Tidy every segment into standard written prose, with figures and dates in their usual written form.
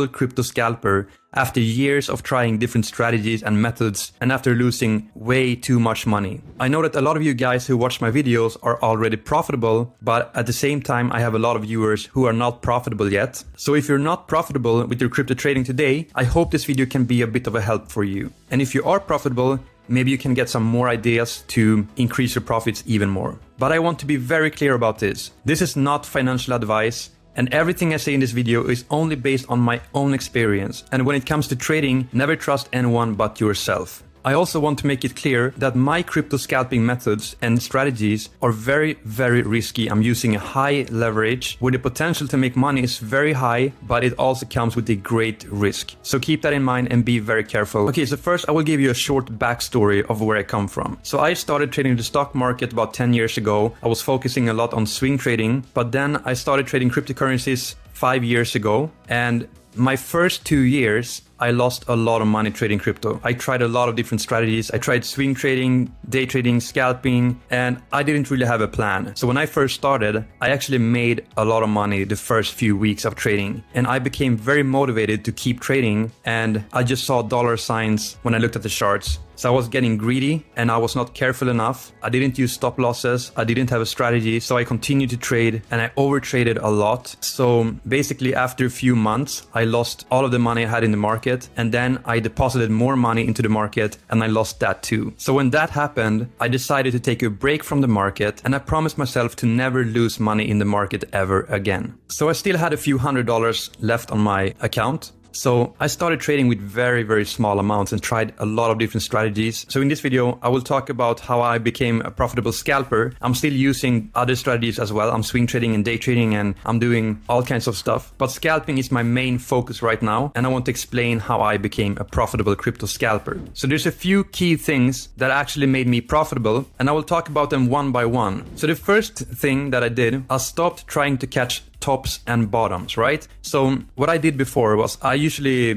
crypto scalper after years of trying different strategies and methods and after losing way too much money. I know that a lot of you guys who watch my videos are already profitable, but at the same time I have a lot of viewers who are not profitable yet. So if you're not profitable with your crypto trading today, I hope this video can be a bit of a help for you. And if you are profitable, maybe you can get some more ideas to increase your profits even more. But I want to be very clear about this. This is not financial advice. And everything I say in this video is only based on my own experience. And when it comes to trading, never trust anyone but yourself. I also want to make it clear that my crypto scalping methods and strategies are very, very risky. I'm using a high leverage where the potential to make money is very high, but it also comes with a great risk. So keep that in mind and be very careful. Okay, so first I will give you a short backstory of where I come from. So I started trading the stock market about 10 years ago. I was focusing a lot on swing trading, but then I started trading cryptocurrencies 5 years ago. And my first 2 years, I lost a lot of money trading crypto. I tried a lot of different strategies. I tried swing trading, day trading, scalping, and I didn't really have a plan. So when I first started, I actually made a lot of money the first few weeks of trading. And I became very motivated to keep trading. And I just saw dollar signs when I looked at the charts. So I was getting greedy and I was not careful enough. I didn't use stop losses. I didn't have a strategy. So I continued to trade and I overtraded a lot. So basically after a few months, I lost all of the money I had in the market. And then I deposited more money into the market and I lost that too. So when that happened, I decided to take a break from the market and I promised myself to never lose money in the market ever again. So I still had a few $100s left on my account. So I started trading with very, very small amounts and tried a lot of different strategies. So in this video, I will talk about how I became a profitable scalper. I'm still using other strategies as well. I'm swing trading and day trading and I'm doing all kinds of stuff. But scalping is my main focus right now. And I want to explain how I became a profitable crypto scalper. So there's a few key things that actually made me profitable and I will talk about them one by one. So the first thing that I did, I stopped trying to catch tops and bottoms, right? So what I did before was I usually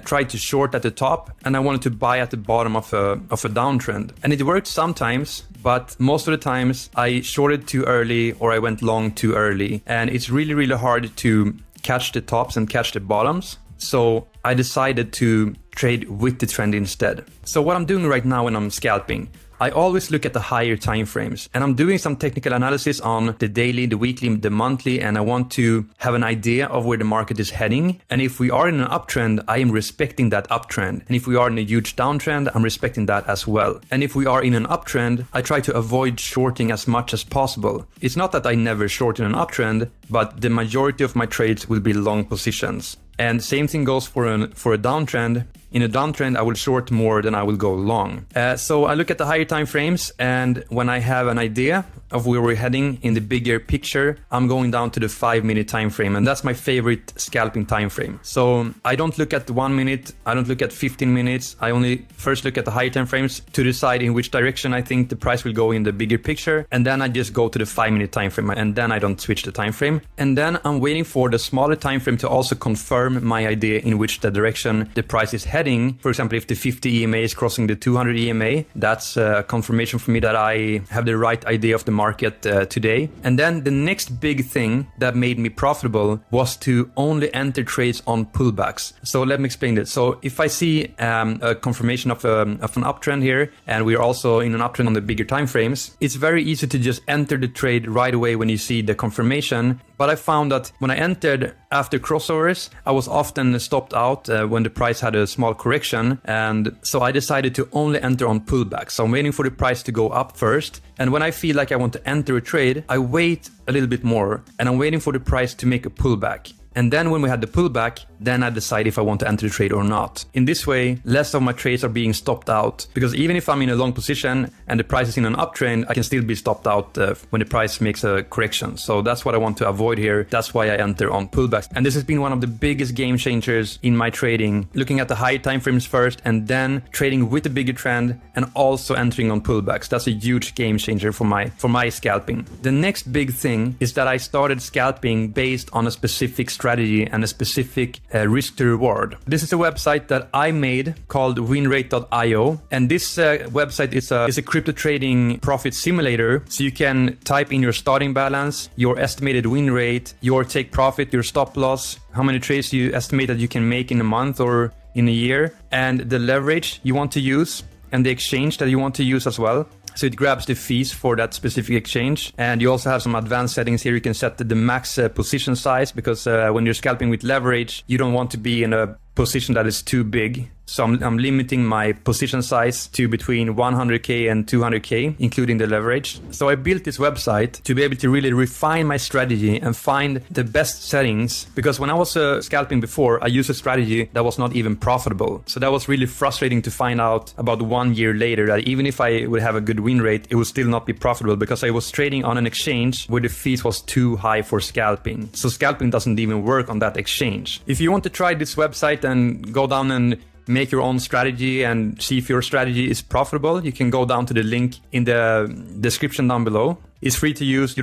tried to short at the top and I wanted to buy at the bottom of a downtrend. And it worked sometimes, but most of the times I shorted too early or I went long too early. And it's really, really hard to catch the tops and catch the bottoms. So I decided to trade with the trend instead. So what I'm doing right now when I'm scalping, I always look at the higher time frames and I'm doing some technical analysis on the daily, the weekly, the monthly, and I want to have an idea of where the market is heading. And if we are in an uptrend, I am respecting that uptrend. And if we are in a huge downtrend, I'm respecting that as well. And if we are in an uptrend, I try to avoid shorting as much as possible. It's not that I never short in an uptrend, but the majority of my trades will be long positions. And same thing goes for a downtrend. In a downtrend, I will short more than I will go long. So I look at the higher time frames, and when I have an idea of where we're heading in the bigger picture, I'm going down to the 5-minute time frame, and that's my favorite scalping time frame. So I don't look at 1 minute, I don't look at 15 minutes. I only first look at the higher time frames to decide in which direction I think the price will go in the bigger picture, and then I just go to the 5-minute time frame, and then I don't switch the time frame. And then I'm waiting for the smaller time frame to also confirm my idea in which the direction the price is heading. For example, if the 50 EMA is crossing the 200 EMA, that's a confirmation for me that I have the right idea of the market today. And then the next big thing that made me profitable was to only enter trades on pullbacks. So let me explain this. So if I see a confirmation of an uptrend here, and we're also in an uptrend on the bigger time frames, it's very easy to just enter the trade right away when you see the confirmation. But I found that when I entered after crossovers, I was often stopped out when the price had a small correction. And so I decided to only enter on pullbacks. So I'm waiting for the price to go up first. And when I feel like I want to enter a trade, I wait a little bit more and I'm waiting for the price to make a pullback. And then when we had the pullback, then I decide if I want to enter the trade or not. In this way, less of my trades are being stopped out, because even if I'm in a long position and the price is in an uptrend, I can still be stopped out when the price makes a correction. So that's what I want to avoid here. That's why I enter on pullbacks. And this has been one of the biggest game changers in my trading, looking at the higher time frames first and then trading with the bigger trend and also entering on pullbacks. That's a huge game changer for my scalping. The next big thing is that I started scalping based on a specific strategy and a specific risk to reward. This is a website that I made called winrate.io, and this website is a crypto trading profit simulator. So you can type in your starting balance, your estimated win rate, your take profit, your stop loss, how many trades you estimate that you can make in a month or in a year, and the leverage you want to use and the exchange that you want to use as well. So it grabs the fees for that specific exchange. And you also have some advanced settings here. You can set the max position size, because when you're scalping with leverage, you don't want to be in a position that is too big. So I'm limiting my position size to between 100K and 200K, including the leverage. So I built this website to be able to really refine my strategy and find the best settings. Because when I was scalping before, I used a strategy that was not even profitable. So that was really frustrating to find out about 1 year later that even if I would have a good win rate, it would still not be profitable, because I was trading on an exchange where the fees was too high for scalping. So scalping doesn't even work on that exchange. If you want to try this website and go down and make your own strategy and see if your strategy is profitable, you can go down to the link in the description down below. It's free to use.